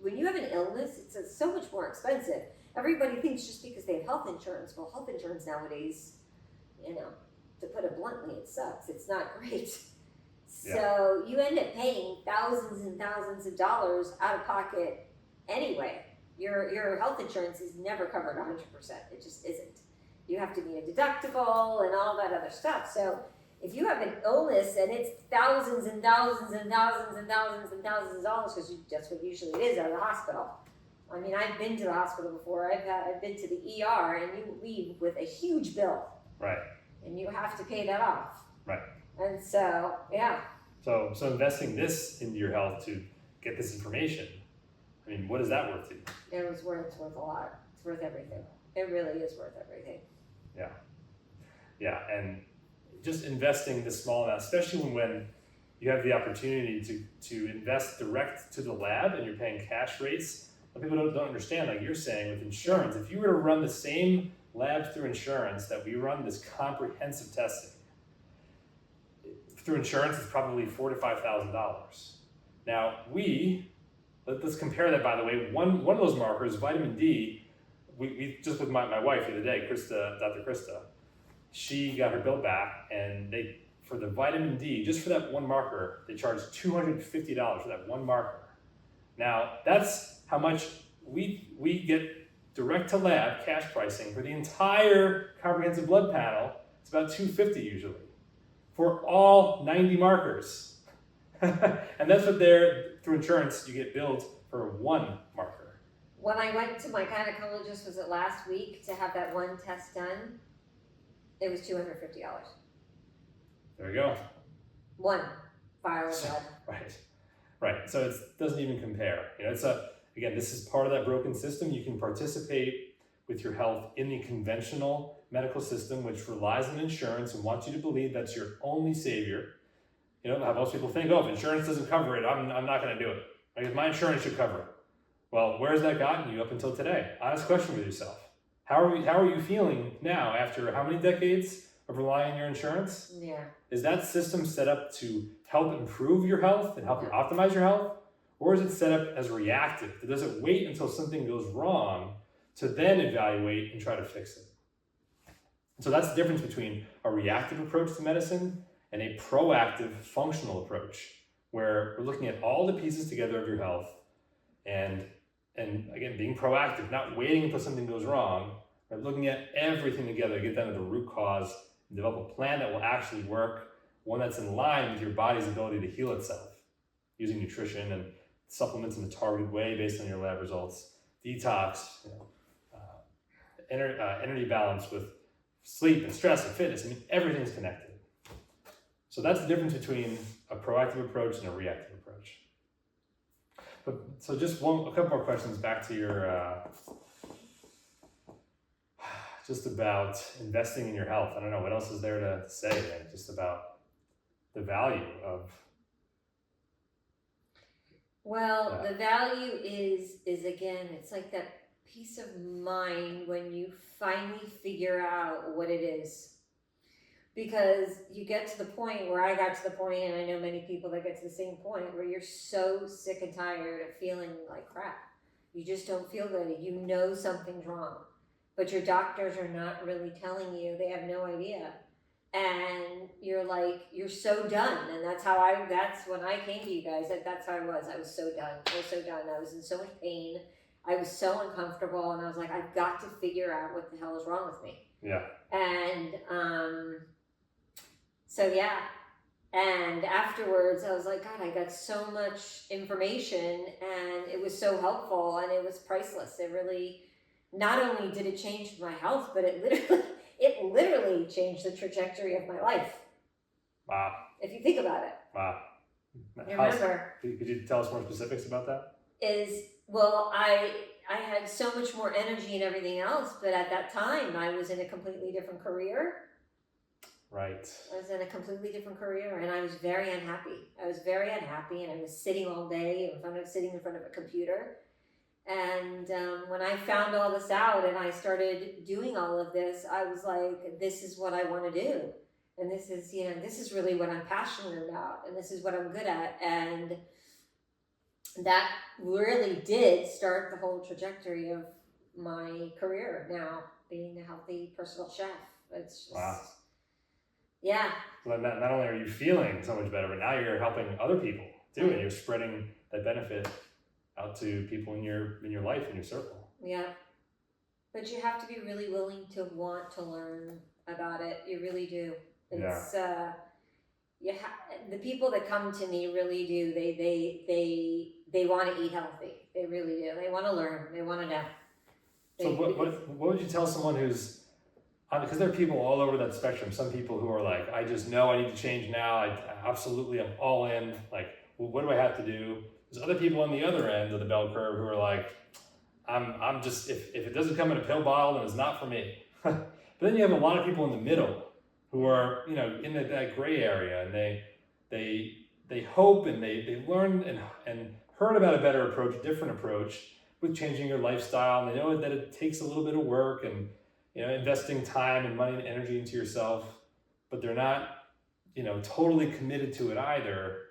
when you have an illness, it's so much more expensive. Everybody thinks just because they have health insurance, well, health insurance nowadays, to put it bluntly, it sucks. It's not great. Yeah. So you end up paying thousands and thousands of dollars out of pocket anyway. Your health insurance is never covered 100%. It just isn't. You have to be a deductible and all that other stuff. So if you have an illness and it's thousands and thousands and thousands and thousands and thousands of dollars, because that's what usually it is out of the hospital. I mean, I've been to the hospital before. I've been to the ER, and you leave with a huge bill. Right. And you have to pay that off. Right. And so, yeah. So investing this into your health to get this information, I mean, what is that worth to you? It's worth a lot. It's worth everything. It really is worth everything. Yeah, and just investing this small amount, especially when you have the opportunity to invest direct to the lab and you're paying cash rates. What people don't understand, like you're saying with insurance, if you were to run the same labs through insurance that we run, this comprehensive testing, through insurance it's probably $4,000 to $5,000. Now let's compare that, by the way. One of those markers, vitamin D, we just with my wife the other day, Dr. Krista, she got her bill back, and for the vitamin D, just for that one marker, they charged $250 for that one marker. Now, that's how much we get direct to lab cash pricing for the entire comprehensive blood panel. It's about $250 usually for all 90 markers. And that's what through insurance, you get billed for one marker. When I went to my gynecologist, was it last week, to have that one test done, it was $250. There we go. One vial of blood. Right. So it doesn't even compare. Again, this is part of that broken system. You can participate with your health in the conventional medical system, which relies on insurance and wants you to believe that's your only savior. How most people think, if insurance doesn't cover it, I'm not going to do it. Because my insurance should cover it. Well, where has that gotten you up until today? Honest question with yourself. How are you feeling now after how many decades of relying on your insurance? Yeah. Is that system set up to help improve your health and help you optimize your health? Or is it set up as reactive? Does it wait until something goes wrong to then evaluate and try to fix it? So that's the difference between a reactive approach to medicine and a proactive functional approach, where we're looking at all the pieces together of your health and again, being proactive, not waiting until something goes wrong, but looking at everything together to get down to the root cause and develop a plan that will actually work, one that's in line with your body's ability to heal itself, using nutrition and supplements in a targeted way based on your lab results, detox, energy balance with sleep and stress and fitness. I mean, everything's connected. So that's the difference between a proactive approach and a reactive approach. So just a couple more questions back to your, just about investing in your health. I don't know, what else is there to say, man? Just about the value of. Well, the value is again, it's like that peace of mind when you finally figure out what it is. because you get to the point where I got to the point, and I know many people that get to the same point, where you're so sick and tired of feeling like crap. You just don't feel good. You know something's wrong, but your doctors are not really telling you. They have no idea. And you're like, you're so done. And that's when I came to you guys, that's how I was. I was so done. I was so done. I was in so much pain. I was so uncomfortable. And I was like, I've got to figure out what the hell is wrong with me. Yeah. And so, yeah. And afterwards, I was like, God, I got so much information, and it was so helpful, and it was priceless. It really, not only did it change my health, but it literally changed the trajectory of my life. Wow. If you think about it. Wow. Remember. Could you tell us more specifics about that? Well, I had so much more energy and everything else, but at that time, I was in a completely different career. Right. I was in a completely different career, and I was very unhappy. And I was sitting all day sitting in front of a computer. And when I found all this out and I started doing all of this, I was like, this is what I want to do. And this is really what I'm passionate about, and this is what I'm good at. And that really did start the whole trajectory of my career now, being a healthy personal chef. It's just, wow. Yeah. So not only are you feeling so much better, but now you're helping other people too, and you're spreading that benefit out to people in your life, in your circle. Yeah. But you have to be really willing to want to learn about it. You really do. It's the people that come to me really do. They want to eat healthy. They really do. They want to learn. They want to know. So what would you tell someone who's, because there are people all over that spectrum. Some people who are like, I just know I need to change now. I'm all in. Like, well, what do I have to do? There's other people on the other end of the bell curve who are like, I'm just, if it doesn't come in a pill bottle, then it's not for me. But then you have a lot of people in the middle who are, in that gray area, and they hope, and they learn and heard about a better approach, a different approach with changing your lifestyle. And they know that it takes a little bit of work and, investing time and money and energy into yourself, but they're not, totally committed to it either.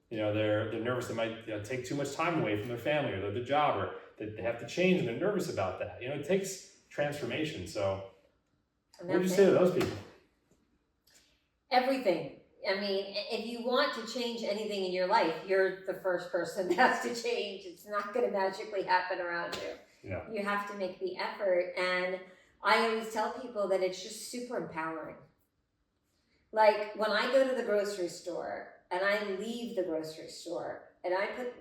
They're nervous. They might take too much time away from their family or their job, or they have to change, and they're nervous about that. It takes transformation. So what would you say to those people? Everything. I mean, if you want to change anything in your life, you're the first person that has to change. It's not going to magically happen around you. Yeah. You have to make the effort. And I always tell people that it's just super empowering. Like, when I go to the grocery store and I leave the grocery store, and I put,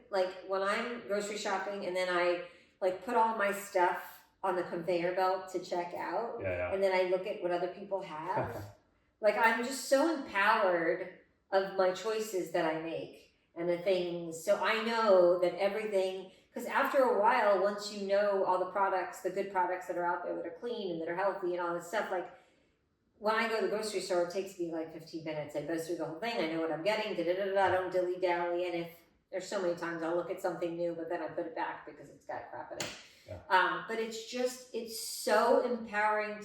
when I'm grocery shopping, and then I put all my stuff on the conveyor belt to check out, and then I look at what other people have. I'm just so empowered of my choices that I make and the things. So I know that everything, because after a while, once you know all the products, the good products that are out there that are clean and that are healthy and all this stuff, when I go to the grocery store, it takes me 15 minutes. I go through the whole thing. I know what I'm getting. I don't dilly-dally. And if there's so many times I'll look at something new, but then I put it back because it's got crap in it. Yeah. But it's so empowering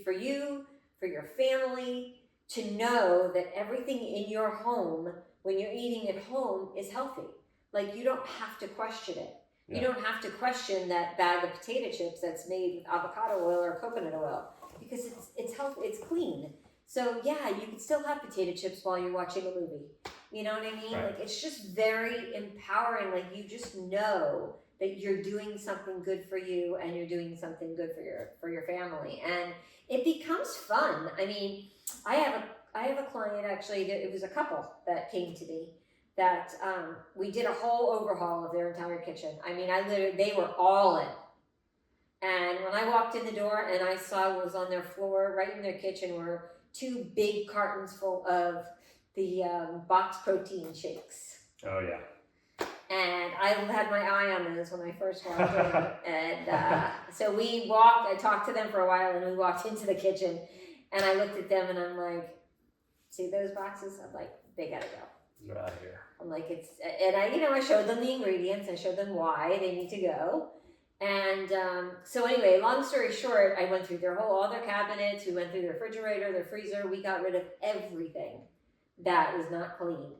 for you, for your family, to know that everything in your home, when you're eating at home, is healthy. You don't have to question it. Yeah. You don't have to question that bag of potato chips that's made with avocado oil or coconut oil, because it's healthy, it's clean. So yeah, you can still have potato chips while you're watching a movie. You know what I mean? Right. It's just very empowering. You just know that you're doing something good for you, and you're doing something good for your family, and it becomes fun. I mean, I have a client, actually, it was a couple that came to me that we did a whole overhaul of their entire kitchen. I mean, they were all in. And when I walked in the door and I saw what was on their floor, right in their kitchen, were 2 big cartons full of the box protein shakes. Oh, yeah. And I had my eye on those when I first walked in. And so I talked to them for a while, and we walked into the kitchen, and I looked at them and I'm like, see those boxes? I'm like, they gotta go. You're out of here. I'm like, I showed them the ingredients. I showed them why they need to go. And so anyway, long story short, I went through all their cabinets. We went through their refrigerator, their freezer. We got rid of everything that was not clean.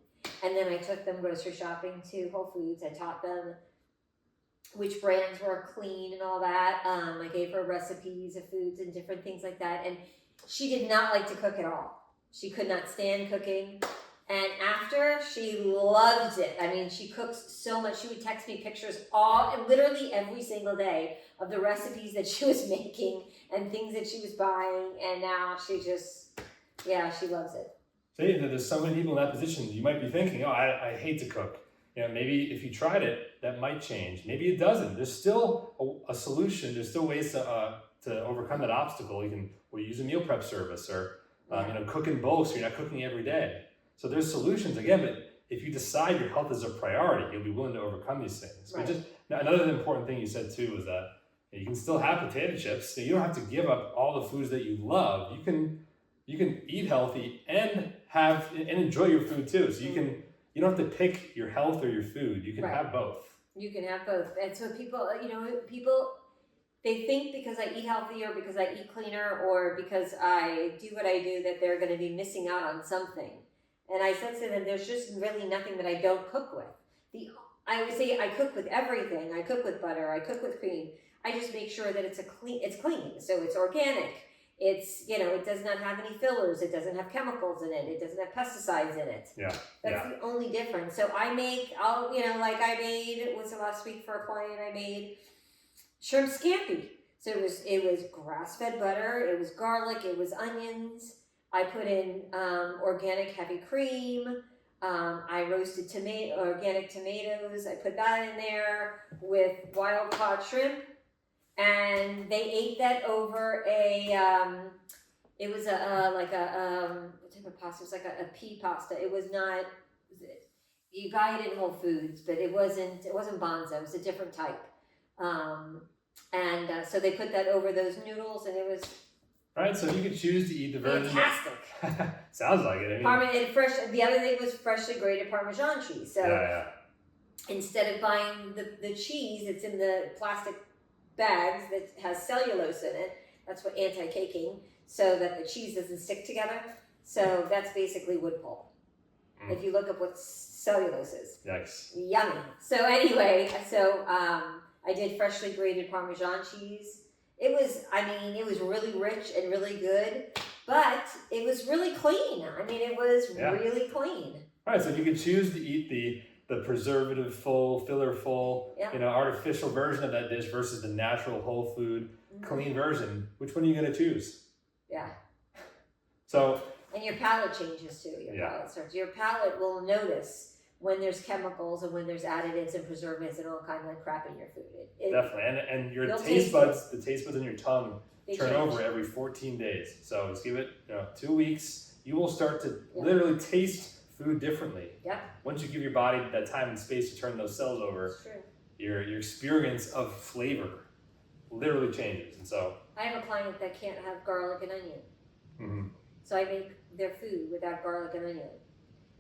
And then I took them grocery shopping to Whole Foods. I taught them which brands were clean and all that. I gave her recipes of foods and different things like that. And she did not like to cook at all. She could not stand cooking. And after, she loved it. I mean, she cooks so much. She would text me pictures literally every single day of the recipes that she was making and things that she was buying. And now she just, she loves it. See, there's so many people in that position. You might be thinking, I hate to cook. Maybe if you tried it, that might change. Maybe it doesn't. There's still a solution. There's still ways to overcome that obstacle. We use a meal prep service or cook in bulk so you're not cooking every day. So there's solutions again, but if you decide your health is a priority, you'll be willing to overcome these things. Right. Now, another important thing you said too is that you can still have potato chips. So you don't have to give up all the foods that you love. You can eat healthy and enjoy your food too. So you don't have to pick your health or your food. You can have both. You can have both. And so people, they think because I eat healthier, because I eat cleaner, or because I do what I do, that they're going to be missing out on something. And I said to them, there's just really nothing that I don't cook with. I would say I cook with everything. I cook with butter. I cook with cream. I just make sure that it's clean. So it's organic. It's, it does not have any fillers. It doesn't have chemicals in it. It doesn't have pesticides in it. Yeah. That's the only difference. So I made, what's the last week for a client, I made shrimp scampi. So it was grass-fed butter. It was garlic. It was onions. I put in organic heavy cream. I roasted organic tomatoes. I put that in there with wild-caught shrimp. And they ate that over it was what type of pasta? It was like a pea pasta. It was not, you buy it in Whole Foods, but it wasn't Bonzo. It was a different type. So they put that over those noodles, and it was right. So you could choose to eat the version. Fantastic. Sounds like it. The other thing was freshly grated Parmesan cheese. So instead of buying the cheese, it's in the plastic bags that has cellulose in it. That's what anti-caking, so that the cheese doesn't stick together. So that's basically wood pulp. If you look up what cellulose is. Yikes. Yummy. So anyway, I did freshly grated Parmesan cheese. It was really rich and really good, but it was really clean. It was really clean. All right, so you can choose to eat the preservative full, filler full, artificial version of that dish versus the natural whole food, clean version. Which one are you going to choose? Yeah. So. And your palate changes too. Your palate will notice when there's chemicals and when there's additives and preservatives and all kinds of crap in your food. Definitely, and your taste buds, the taste buds in your tongue turn change over every 14 days. So just give it 2 weeks. You will start to literally taste food differently. Yeah. Once you give your body that time and space to turn those cells over, your experience of flavor literally changes. And so I have a client that can't have garlic and onion. Mm-hmm. So I make their food without garlic and onion.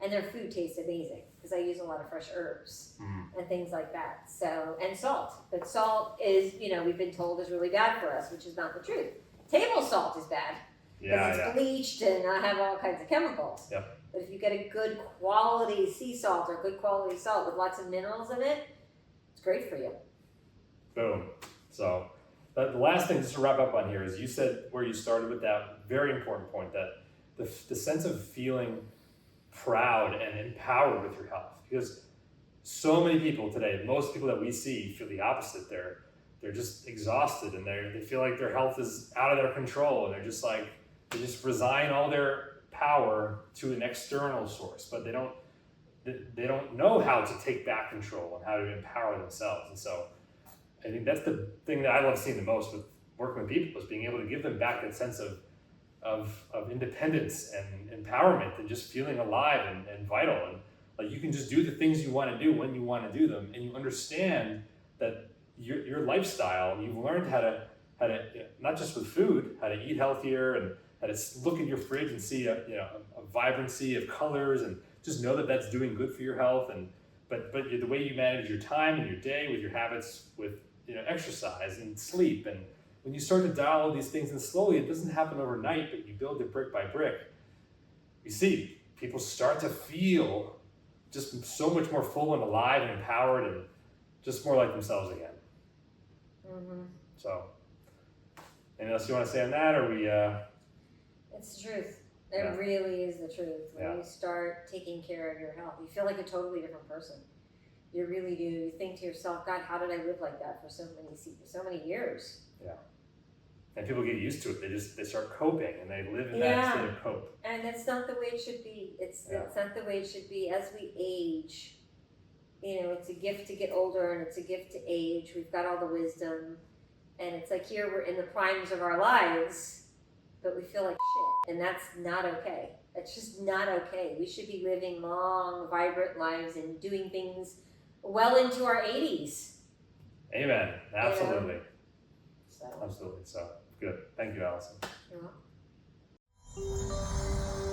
And their food tastes amazing because I use a lot of fresh herbs and things like that. So, and salt. But salt is, we've been told is really bad for us, which is not the truth. Table salt is bad because it's bleached and I have all kinds of chemicals. Yep. But if you get a good quality sea salt or good quality salt with lots of minerals in it, it's great for you. Boom. So the last thing just to wrap up on here is you said where you started with that very important point, that the sense of feeling proud and empowered with your health, because so many people today, most people that we see feel the opposite. They're just exhausted and they feel like their health is out of their control, and they just resign all their power to an external source, but they don't know how to take back control and how to empower themselves. And so I think that's the thing that I love seeing the most with working with people, is being able to give them back that sense of independence and empowerment and just feeling alive and vital. And like you can just do the things you want to do when you want to do them, and you understand that your lifestyle, you've learned how to not just with food, how to eat healthier and how to look at your fridge and see a vibrancy of colors, and just know that that's doing good for your health. But the way you manage your time and your day with your habits, with exercise and sleep. And when you start to dial all these things in slowly, it doesn't happen overnight, but you build it brick by brick. You see, people start to feel just so much more full and alive and empowered and just more like themselves again. Mm-hmm. So, anything else you want to say on that, or we? It's the truth. It really is the truth. When you start taking care of your health, you feel like a totally different person. You really do. You think to yourself, God, how did I live like that for so many years? Yeah. And people get used to it. They start coping, and they live in that state of cope. And that's not the way it should be. It's not the way it should be. As we age, it's a gift to get older, and it's a gift to age. We've got all the wisdom, and it's like here we're in the primes of our lives, but we feel like shit, and that's not okay. That's just not okay. We should be living long, vibrant lives and doing things well into our 80s. Amen. Absolutely. So. Absolutely. So good. Thank you, Allison. You're welcome.